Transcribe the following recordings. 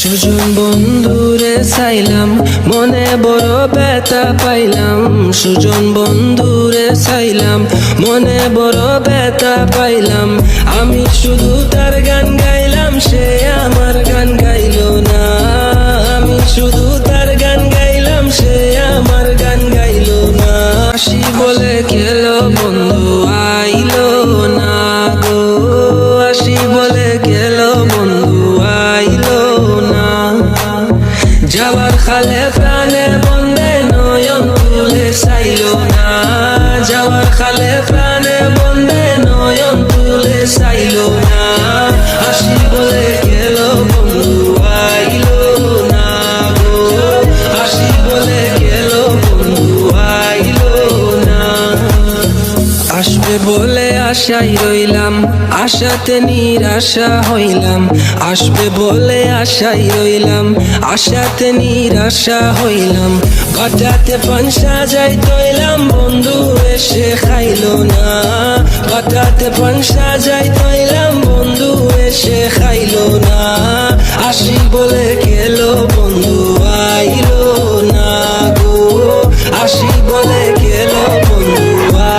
সুজন বন্ধুরে চাইলাম, মনে বড় ব্যথা পাইলাম। সুজন বন্ধুরে চাইলাম, মনে বড় ব্যথা পাইলাম। আমি শুধু তার গান গাইলাম, সে আমার গান গাইলো না। আমি শুধু তার গান গাইলাম, সে আমার গান গাইলো না। হাসি বলে গেলো বন্ধু আইলো না গো, হাসি বলে গেলো বন্ধু আইলো না। যাওয়ার খালে প্রাণে বন্ধে নয়ন তুলে চাইলো না। যাওয়ার খালে প্রাণে বন্ধে নয়ন তুলে চাইলো না। হাসি বলে গেলো বন্ধু আইলো না গো, হাসি বলে গেলো বন্ধু আইলো না। আসবে বলে আশায় রইলাম, আশাতে নিরাশা হইলাম। আসবে বলে আশায় রইলাম, আশাতে নিরাশা হইলাম। বাটাতে পান সাজাই তৈলাম, বন্ধু এসে খাইলো না। বাটাতে পান সাজাই তৈলাম, বন্ধু এসে খাইলো না। আসি বলে গেলো বন্ধু আইলো না গো, আসি বলে গেলো বন্ধু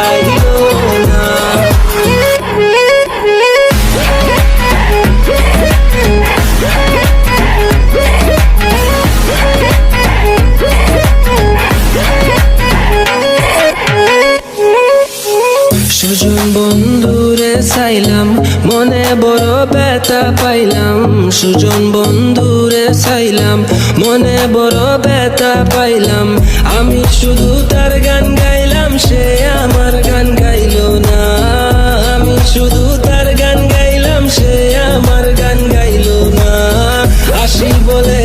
আইলো না। সুজন বন্ধুরে চাইলাম, মনে বড় ব্যথা পাইলাম। সুজন বন্ধুরে চাইলাম, মনে বড় ব্যথা পাইলাম। আমি শুধু তার গান গাইলাম, সে আমার গান গাইলো না। আমি শুধু তার গান গাইলাম, সে আমার গান গাইলো না। হাসি বলে